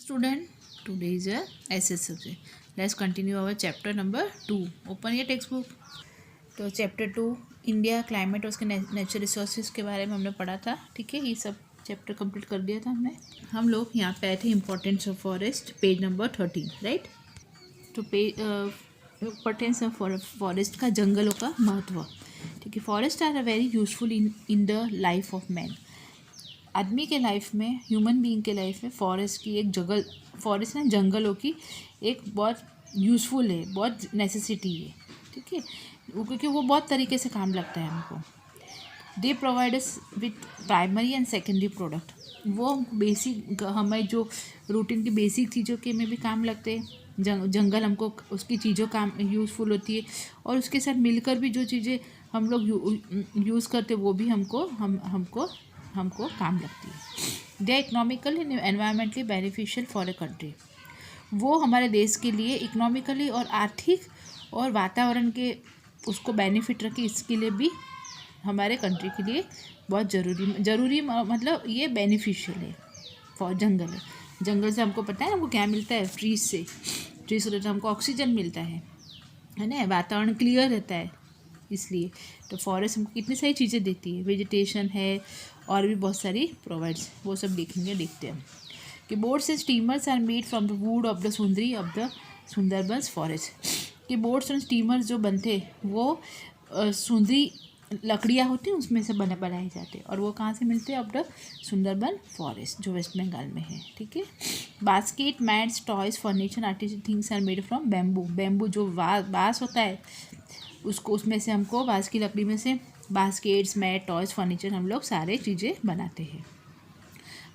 Student, today is a SS subject. Let's continue our chapter number 2. Open your textbook. तो chapter 2 India climate और उसके natural resources के बारे में हमने पढ़ा था. ठीक है, ये सब चैप्टर कंप्लीट कर दिया था हमने. हम लोग यहाँ पे आए थे importance of forest, page number 13, right. तो पेज इम्पोर्टेंस ऑफ फॉरेस्ट का, जंगलों का महत्व. ठीक है, forest are very useful in the life of man. आदमी के लाइफ में, ह्यूमन बीइंग के लाइफ में फॉरेस्ट की एक जगह, फॉरेस्ट ना जंगलों की एक बहुत यूज़फुल है, बहुत नेसेसिटी है. ठीक है, क्योंकि वो बहुत तरीके से काम लगता है हमको. They provide us with primary and secondary product. वो बेसिक हमें जो रूटीन की बेसिक चीज़ों के में भी काम लगते हैं. जंगल हमको उसकी चीज़ों काम यूज़फुल होती है, और उसके साथ मिलकर भी जो चीज़ें हम लोग यूज़ करते वो भी हमको काम लगती है. They economically and environmentally beneficial for a country. वो हमारे देश के लिए इकोनॉमिकली और आर्थिक और वातावरण के उसको बेनिफिट रखे, इसके लिए भी हमारे कंट्री के लिए बहुत ज़रूरी मतलब ये बेनिफिशियल है. फॉर जंगल है, जंगल से हमको पता है हमको क्या मिलता है, ट्रीज से हमको ऑक्सीजन मिलता है ना, वातावरण क्लियर रहता है. इसलिए तो फॉरेस्ट हमको कितनी सारी चीज़ें देती है, वेजिटेशन है और भी बहुत सारी प्रोवाइड्स, वो सब देखते हैं कि boats and steamers are made from the wood of the Sundarbans forest. कि बोट्स एंड स्टीमर्स जो बनते वो सुंदरी लकड़ियाँ होती हैं उसमें से बनाए जाते हैं, और वो कहाँ से मिलते हैं, ऑफ द सुंदरबन फॉरेस्ट जो वेस्ट बंगाल में है. ठीक है, basket, mats, toys, furniture, artificial things are made from bamboo जो बाँस होता है उसको, उसमें से हमको बाँस की लकड़ी में से बास्केट्स, मैट, टॉयज, फर्नीचर हम लोग सारे चीज़ें बनाते हैं.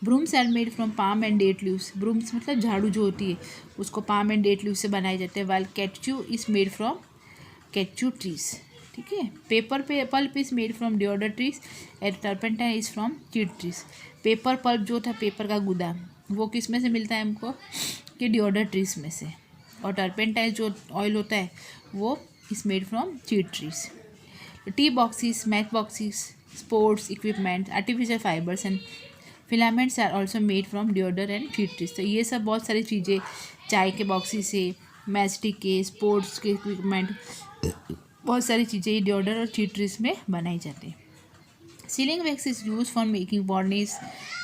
Brooms are made from palm and date leaves. Brooms मतलब झाड़ू जो होती है उसको पाम एंड डेट लीव्स से बनाए जाते हैं. While catechu is made from catechu trees. ठीक है, paper pulp is made from deodar trees and turpentine is from chir trees. Paper pulp जो था, पेपर का गुदा, वो किस में से मिलता है हमको, कि डिओडर ट्रीज में से. और टर्पेंटाइन जो ऑयल होता है वो is made from chir trees. Tea boxes, match boxes, sports equipment, artificial fibres and filaments are also made from deodar and chir trees. तो ये सब बहुत सारी चीज़ें चाय के बॉक्सेस से, मैचस्टिक के, स्पोर्ट्स के इक्विपमेंट, बहुत सारी चीज़ें डिओडर और चीड ट्रीज में बनाई जाती हैं. Sealing wax is use for making varnish,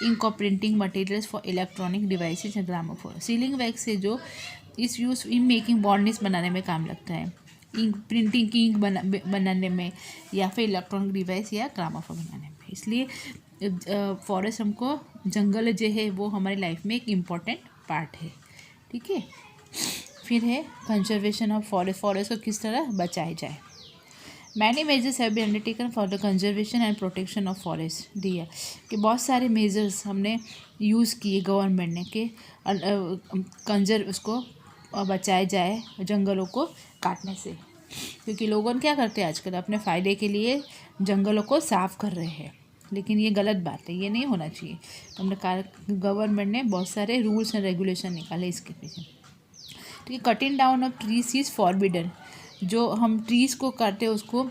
ink और printing materials for electronic devices and gramophone. Sealing wax है जो इस यूज इन मेकिंग वार्निश बनाने में काम लगता है, इंक प्रिंटिंग की इंक बनाने में, या फिर इलेक्ट्रॉनिक डिवाइस या ग्रामोफोन बनाने में. इसलिए फॉरेस्ट हमको, जंगल जो है वो हमारी लाइफ में एक इम्पॉर्टेंट पार्ट है. ठीक है, फिर है कंजर्वेशन ऑफ फॉरेस्ट. फॉरेस्ट को किस तरह बचाया जाए. Many measures have been undertaken for the conservation and protection of forest. दिया कि बहुत सारे मेजर्स हमने यूज़ किए गवर्नमेंट ने कि उसको बचाया जाए जंगलों को काटने से. क्योंकि लोगों क्या करते हैं आजकल, अपने फ़ायदे के लिए जंगलों को साफ़ कर रहे हैं, लेकिन ये गलत बात है, ये नहीं होना चाहिए. तो हमने कहा गवर्नमेंट ने बहुत सारे रूल्स एंड रेगुलेशन निकाले इसके पीछे. ठीक है, cutting down of trees is forbidden. जो हम ट्रीज़ को काटते हैं उसको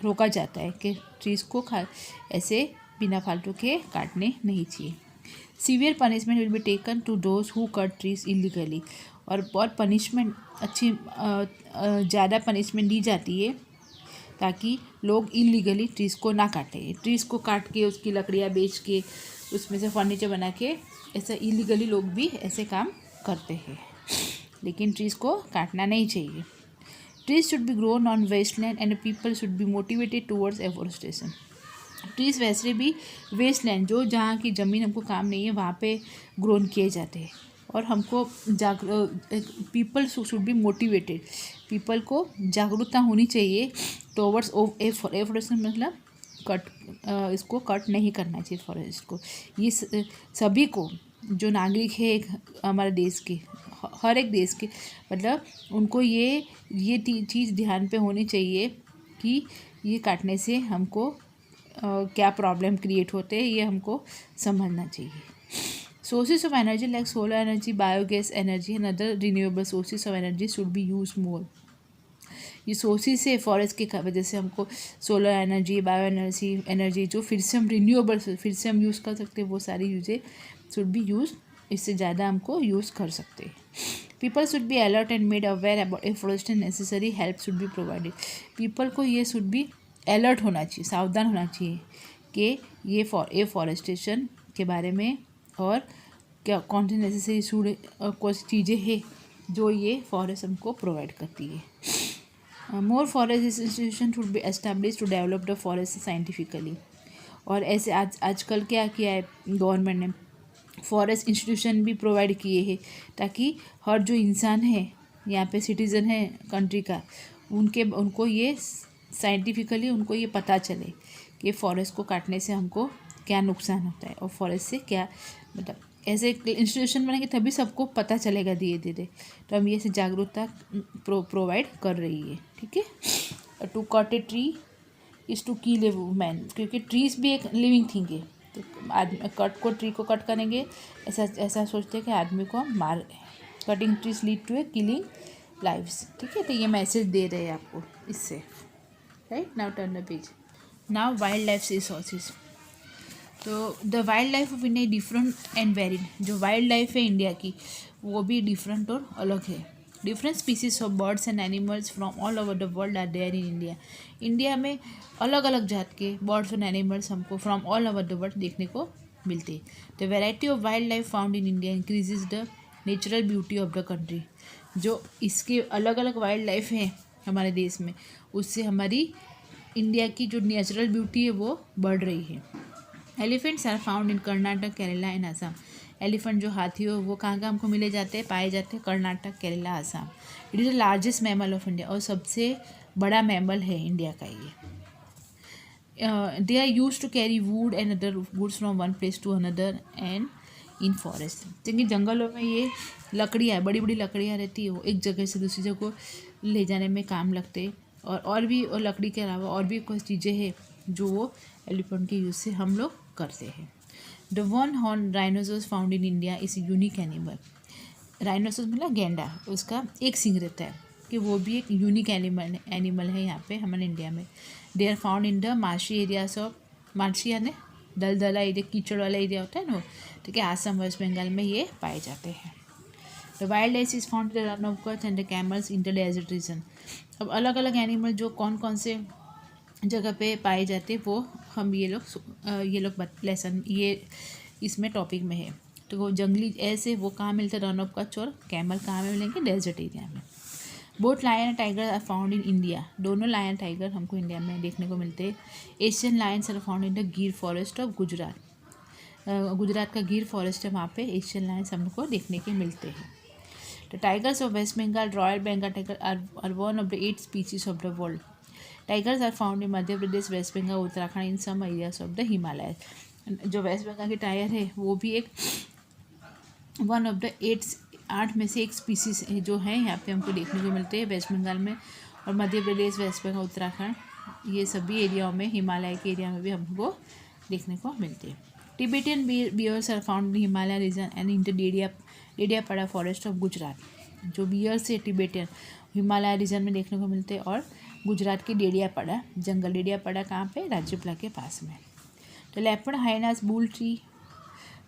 रोका जाता है कि ट्रीज़ को ऐसे बिना फालतू के काटने नहीं चाहिए. Severe punishment will be taken to those who cut trees illegally. और बहुत पनिशमेंट, अच्छी ज़्यादा पनिशमेंट दी जाती है ताकि लोग इलीगली ट्रीज़ को ना काटें. ट्रीज़ को काट के उसकी लकड़ियाँ बेच के उसमें से फर्नीचर बना के ऐसा इलीगली लोग भी ऐसे काम करते हैं, लेकिन ट्रीज़ को काटना नहीं चाहिए. Trees should be grown on wasteland and people should be motivated towards afforestation. Trees वैसे भी वेस्टलैंड जो जहाँ की ज़मीन हमको काम नहीं है वहाँ पे ग्रोन किए जाते हैं, और हमको people should be motivated. People को जागरूकता होनी चाहिए टूवर्ड्स एफोरेस्टेशन, मतलब इसको कट नहीं करना चाहिए फॉरेस्ट को. ये सभी को जो नागरिक है हमारे देश के, हर एक देश के, मतलब उनको ये चीज़ ध्यान पे होनी चाहिए कि ये काटने से हमको क्या प्रॉब्लम क्रिएट होते हैं, ये हमको समझना चाहिए. Sources of energy like solar energy, biogas energy and other renewable sources of energy should be use more. ये सोर्सेज से फॉरेस्ट की वजह से हमको सोलर एनर्जी, बायो एनर्जी जो फिर से हम रिन्यूएबल फिर से हम यूज़ कर सकते हैं, वो सारी चीज़ें शुड बी यूज, इससे ज़्यादा हमको यूज़ कर सकते हैं. People should be alert and made aware about afforestation necessary help should be provided. People को ये शुड बी अलर्ट होना चाहिए, सावधान होना चाहिए कि ये एफोरेस्टेशन के बारे में और क्या कौन सी नेसेसरी कुछ चीज़ें हैं जो ये फॉरेस्ट हमको प्रोवाइड करती है. More forest institution should be establish to develop the forest scientifically. और ऐसे आजकल क्या किया है गवर्नमेंट ने, फॉरेस्ट इंस्टीट्यूशन भी प्रोवाइड किए हैं ताकि हर जो इंसान है यहाँ पे सिटीज़न है कंट्री का, उनको ये साइंटिफिकली उनको ये पता चले कि फॉरेस्ट को काटने से हमको क्या नुकसान होता है और फॉरेस्ट से क्या, मतलब ऐसे इंस्टीट्यूशन बनेंगे तभी सबको पता चलेगा धीरे धीरे. तो हम ये से जागरूकता प्रोवाइड कर रही है. ठीक है. To cut a tree is to kill a man, क्योंकि ट्रीज भी एक लिविंग थिंग है. तो आदमी ट्री को कट करेंगे ऐसा सोचते हैं कि आदमी को हम मार रहे हैं. Cutting trees lead to a killing lives. ठीक है. तो ये मैसेज दे रहे हैं आपको इससे. Right. Now turn the page. Now wild life resources. तो the wild life of India different and varied. जो वाइल्ड लाइफ है इंडिया की वो भी डिफरेंट और अलग है. Different species of birds and animals from all over the world are there in India. India में अलग अलग जात के बर्ड्स एंड एनिमल्स हमको from all over the world देखने को मिलते हैं. The variety of wild life found in India increases the natural beauty of the country. जो इसके अलग अलग वाइल्ड लाइफ हैं हमारे देश में, उससे हमारी इंडिया की जो नेचुरल ब्यूटी है वो बढ़ रही है. Elephants are found in Karnataka, Kerala and Assam. Elephant जो हाथी हो वो कहाँ कहाँ हमको मिले जाते हैं, पाए जाते हैं Karnataka, Kerala, Assam. It is the largest mammal of India. और सबसे बड़ा मैमल है इंडिया का ये. They are use to carry wood and other goods from one place to another and in forest. क्योंकि जंगलों में ये लकड़ियाँ, बड़ी बड़ी लकड़ियाँ रहती है, वो एक जगह से दूसरी जगह को ले जाने में काम लगते. और भी, और लकड़ी के अलावा और भी कुछ चीज़ें हैं जो वो एलिफेंट के यूज़ से हम लोग करते हैं. The one horn rhinoceros found in India is unique animal. Rhinoceros मतलब गेंडा, उसका एक सींग रहता है कि वो भी एक यूनिक एनिमल है यहाँ पे हमारे इंडिया में. They are found in the marshy areas of, marshy यानी दलदला एरिया, कीचड़ वाला एरिया होता है ना, ठीक है, आसाम, वेस्ट बंगाल में ये पाए जाते हैं. The wild life is found the Rann of Kutch and the camels in the desert region. अब अलग अलग एनिमल जो कौन कौन से जगह पे पाए जाते हैं वो हम ये लोग लेसन ये इसमें टॉपिक में है. तो वो जंगली ऐसे वो कहाँ मिलते हैं, रन ऑफ कच्छ और कैमल कहाँ में मिलेंगे, डेजर्ट एरिया में. Both lion and tiger are found in India. दोनों लायन टाइगर हमको इंडिया में देखने को मिलते हैं. Asian lions are found in the Gir forest of Gujarat. Gujarat का गिर फॉरेस्ट है, वहाँ पे एशियन लायंस हमको देखने के मिलते हैं. The tigers of west Bengal, royal Bengal tiger are one of the 8 species of the world. Tigers are found in Madhya Pradesh, west Bengal, Uttarakhand, in some areas of the Himalaya. जो वेस्ट बंगाल के टाइगर है वो भी एक वन ऑफ द 8 में से एक स्पीसीज जो है यहाँ पे हमको देखने को मिलते हैं वेस्ट बंगाल में. और मध्य प्रदेश, वेस्ट बंगाल, उत्तराखंड, ये सभी एरियाओं में, हिमालय के एरिया में भी हमको देखने को मिलते हैं. Tibetan bears are found in Himalaya region and in the Dediapada forest of Gujarat. जो बियर्स है टिबेटियन हिमालय रीजन में देखने को मिलते हैं और गुजरात के डेडियापाड़ा जंगल, डेडियापाड़ा कहाँ पे, राज्यपाला के पास में. तो leopard, hyenas, bull tree,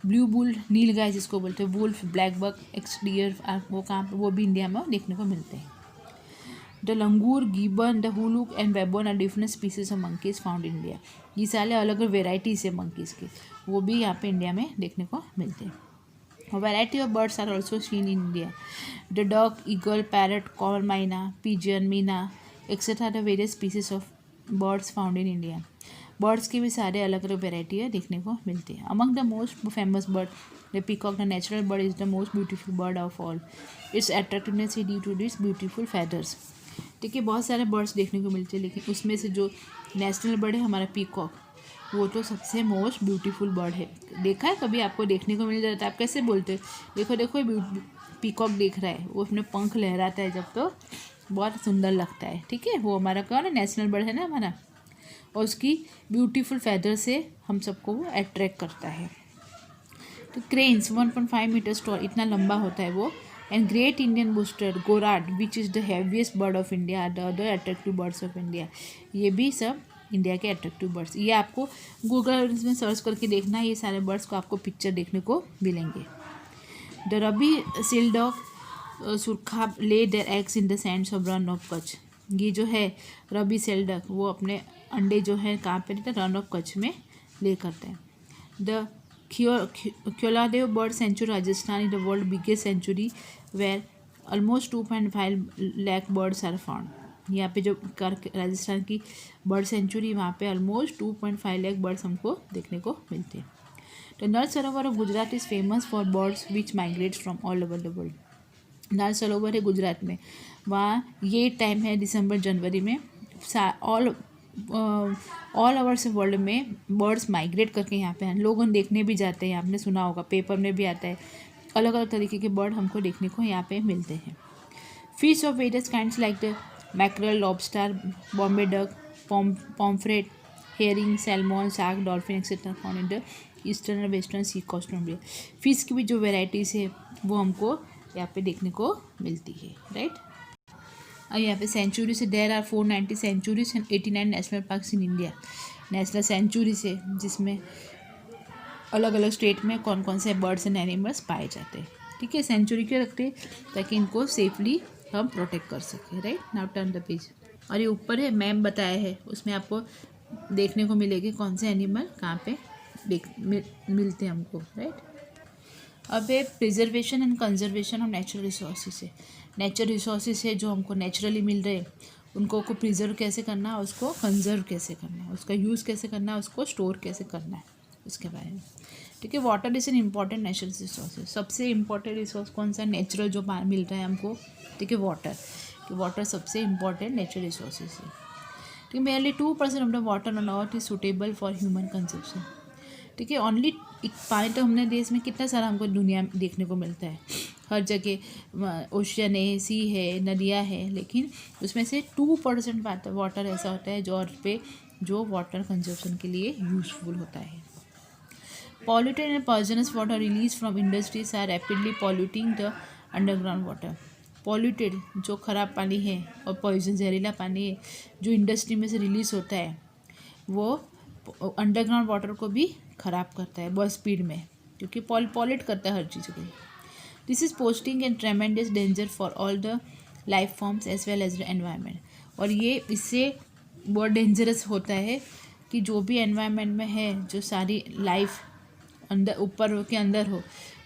blue bull, nilgai जिसको बोलते हैं, wolf, black buck, axis deer, वो कहाँ पे, वो भी इंडिया में देखने को मिलते हैं. The langur, gibbon, the hoolock and वेबन are different species of monkeys found in India. ये सारे अलग अलग वेराइटीज है मंकीज के, वो भी यहाँ पे इंडिया में देखने को मिलते हैं. Variety of birds are also seen in India. The duck, eagle, parrot, common myna, pigeon, myna etcetera the various species of birds found in India. Birds के भी सारे अलग अलग वेराइटी है देखने को मिलते हैं. Among the most famous bird the peacock, the natural bird is the most beautiful bird of all. Its attractiveness due to this beautiful feathers. देखिए बहुत सारे बर्ड्स देखने को मिलते हैं, लेकिन उसमें से जो नेशनल बर्ड है हमारा पीकॉक, वो तो सबसे मोस्ट ब्यूटीफुल बर्ड है. देखा है कभी आपको देखने को मिल जाता है, आप कैसे बोलते हो, देखो देखो पीकॉक देख रहा है, वो अपने पंख लहराता है जब, तो बहुत सुंदर लगता है. ठीक है, वो हमारा कौन है, नेशनल बर्ड है ना हमारा, और उसकी ब्यूटीफुल फैदर से हम सबको वो अट्रैक्ट करता है. तो क्रेन्स 1.5 मीटर्स टॉल, इतना लंबा होता है वो. एंड ग्रेट इंडियन बूस्टर, गोराड which is the heaviest bird of India, the other attractive birds of India. ये भी सब इंडिया के अट्रैक्टिव बर्ड्स। ये आपको गूगल में सर्च करके देखना है, ये सारे बर्ड्स को आपको पिक्चर देखने को मिलेंगे। द रबी सेल्डक सुरखा lay their eggs in the sands of Rann of Kutch. ये जो है रबी सेल्डक वो अपने अंडे जो है कहाँ पे रहते हैं, रन ऑफ कच्छ में ले करते हैं। The Keoladeo bird sanctuary Rajasthan is the world biggest sanctuary where almost 2.5 lakh birds are found. यहाँ पे जो राजस्थान की बर्ड सेंचुरी, वहाँ पे ऑलमोस्ट 2.5 लाख बर्ड्स हमको देखने को मिलते हैं। तो Nal Sarovar of Gujarat is famous for birds which migrate from all over the world. Nal Sarovar है गुजरात में, वहाँ ये टाइम है दिसंबर जनवरी में ऑल ओवर से वर्ल्ड में बर्ड्स माइग्रेट करके यहाँ पे हैं। लोग देखने भी जाते हैं, आपने सुना होगा, पेपर में भी आता है, अलग अलग तरीके के बर्ड हमको देखने को यहाँ पे मिलते हैं। Fish of various kinds like the mackerel, lobster, Bombay duck, pomfret, herring, salmon, shark, dolphin etcetera found in the eastern और western sea coast of India. Fish की भी जो वेराइटीज़ है वो हमको यहाँ पे देखने को मिलती है, राइट। और यहाँ पे सेंचुरी से there are 490 sanctuaries and 89 national parks in India. National sanctuary से जिसमें अलग अलग स्टेट में कौन कौन से बर्ड्स एंड एनिमल्स पाए जाते हैं, ठीक है। सेंचुरी क्यों रखते हैं, ताकि इनको सेफली हम प्रोटेक्ट कर सकें, right. Now turn the page. और ये ऊपर है मैप बताया है, उसमें आपको देखने को मिलेगी कौन से एनिमल कहाँ पे मिलते हैं हमको, राइट। अब है preservation and conservation of natural resources है। नेचुरल रिसोर्सेज है जो हमको नेचुरली मिल रहे हैं, उनको को प्रिजर्व कैसे करना है, उसको कंजर्व कैसे करना है, उसका यूज़ कैसे करना है, उसको स्टोर कैसे करना है, उसके बारे में, ठीक है। Water is an important natural resources. सबसे इम्पॉर्टेंट रिसोर्स कौन सा नेचुरल जो मिल रहा है हमको, ठीक है, वाटर। कि वाटर सबसे इम्पॉर्टेंट नेचुरल रिसोर्सेज है, ठीक है। Merely 2% of the water on earth is suitable for human consumption, ठीक है। ओनली पानी तो हमने देश में कितना सारा हमको दुनिया में देखने को मिलता है, हर जगह ओशियन है, सी है, नदियाँ है, लेकिन उसमें से 2% वाटर ऐसा होता है जो अर्थ पे जो वाटर कंजप्शन के लिए यूजफुल होता है। Polluted and poisonous water released from industries are rapidly polluting the underground water. Polluted जो ख़राब पानी है और पॉइजन जहरीला पानी है जो इंडस्ट्री में से रिलीज़ होता है, वो अंडरग्राउंड वाटर को भी ख़राब करता है बहुत स्पीड में, क्योंकि पॉल्यूट करता है हर चीज़ को। This is posing and tremendous danger for all the life forms as well as the environment. और ये इससे बहुत डेंजरस होता है कि जो भी एनवायरनमेंट में है, जो सारी लाइफ अंदर ऊपर के अंदर हो,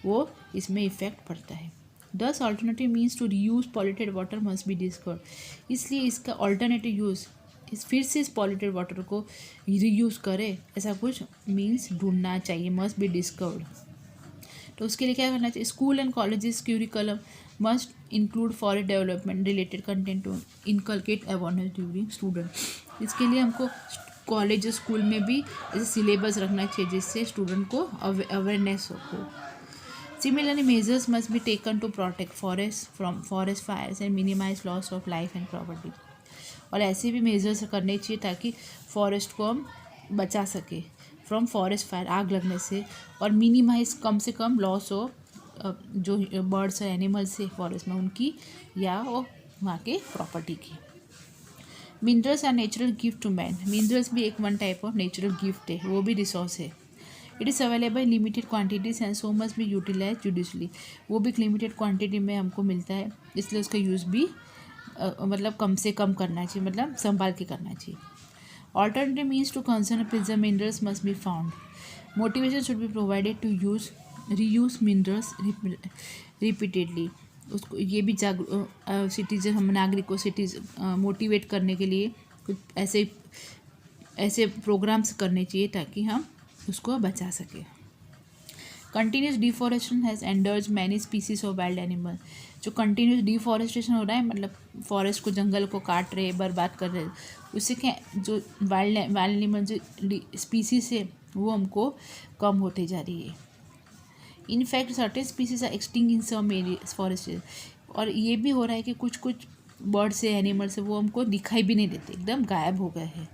वो इसमें इफ़ेक्ट पड़ता है। Thus alternative means to reuse polluted water must be discovered. इसलिए इसका ऑल्टरनेटिव यूज़ फिर से इस पॉल्यूटेड वाटर को रीयूज़ करे, ऐसा कुछ मीन्स ढूंढना चाहिए, मस्ट बी डिस्कवर्ड। तो उसके लिए क्या करना चाहिए, school and colleges curriculum must include forest development related content to inculcate awareness during student. इसके लिए हमको कॉलेज स्कूल में भी ऐसे सिलेबस रखना चाहिए जिससे स्टूडेंट को अवेयरनेस हो। Similarly measures must be taken to protect forest from forest fires and minimise loss of life and property. और ऐसे भी मेजर्स करने चाहिए ताकि फॉरेस्ट को हम बचा सके फ्रॉम फॉरेस्ट फायर, आग लगने से, और मिनिमाइज कम से कम लॉस हो जो बर्ड्स और एनिमल्स से फॉरेस्ट में उनकी या वो वहाँ के प्रॉपर्टी की। Minerals are natural gift to man. Minerals भी एक one type of natural gift है, वो भी रिसोर्स है। It is available in limited quantities and so must be utilise judiciously. वो भी लिमिटेड क्वांटिटी में हमको मिलता है, इसलिए उसका यूज़ भी मतलब कम से कम करना चाहिए, मतलब संभाल के करना चाहिए। Alternative means to conserve preserve minerals must be found. Motivation should be provided to reuse minerals repeatedly. उसको ये भी सिटीजन, हम नागरिकों मोटिवेट करने के लिए कुछ ऐसे प्रोग्राम्स करने चाहिए ताकि हम उसको बचा सकें। Continuous deforestation has endangered many species of wild animal. जो कंटिन्यूस डिफॉरेस्टेशन हो रहा है, मतलब फॉरेस्ट को, जंगल को काट रहे, बर्बाद कर रहे, उससे क्या जो वाइल्ड एनिमल जो स्पीसीज है वो हमको कम होते जा रही है। In fact certain species are extinct in some areas forest. और ये भी हो रहा है कि कुछ बर्ड्स है, एनिमल्स है, वो हमको दिखाई भी नहीं देते, एकदम गायब हो गए हैं।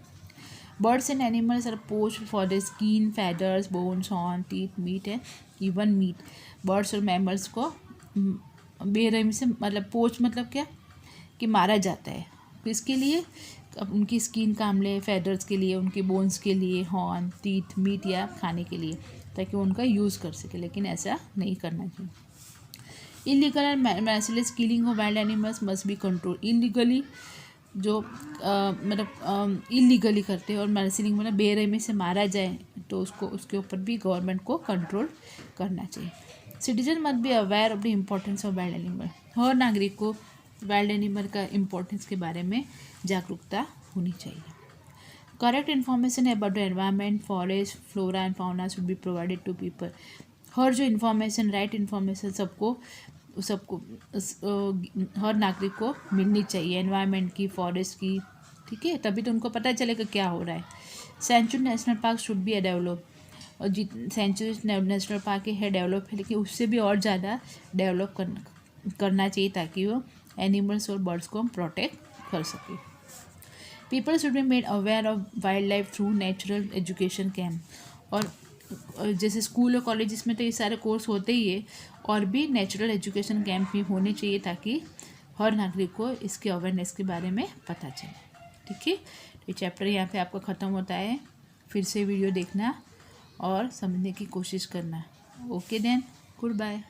Birds and animals are poached for the skin, feathers, bones, horn, teeth, meat है, इवन मीट। बर्ड्स और मैमल्स को बेरहमी से, मतलब पोच मतलब क्या कि मारा जाता है। तो इसके लिए अब उनकी स्किन काम ले, फेदर्स के लिए, उनके बोन्स के लिए, हॉर्न, टीथ, मीट या खाने के लिए, ताकि वो उनका यूज़ कर सके, लेकिन ऐसा नहीं करना चाहिए। Illegal and merciless killing of wild animals must be control. Illegally जो मतलब इलीगली करते हैं और मर्सिलिंग मतलब बेरहमी से मारा जाए तो उसके ऊपर भी गवर्नमेंट को कंट्रोल करना चाहिए। Citizen must be aware of the importance of wild animal. हर नागरिक को वाइल्ड एनिमल का इम्पोर्टेंस के बारे में जागरूकता होनी चाहिए। Correct information about the environment, forest, flora and fauna should be provided to people. हर जो इन्फॉर्मेशन, राइट इन्फॉर्मेशन सबको हर नागरिक को मिलनी चाहिए, एनवायरनमेंट की, फॉरेस्ट की, ठीक है, तभी तो उनको पता चलेगा क्या हो रहा है। Century national park should be develop. और सेंचुरी नेशनल पार्क है डेवलप है, लेकिन उससे भी और ज़्यादा डेवलप करना चाहिए ताकि वो एनिमल्स और बर्ड्स को हम प्रोटेक्ट कर सकें। People should be made aware of wild life through natural education camp. और जैसे स्कूल और कॉलेजेस में तो ये सारे कोर्स होते ही है, और भी नेचुरल एजुकेशन कैंप भी होने चाहिए ताकि हर नागरिक को इसके अवेयरनेस के बारे में पता चले, ठीक है। तो ये चैप्टर यहाँ पे आपका ख़त्म होता है। फिर से वीडियो देखना और समझने की कोशिश करना। Okay then, good bye.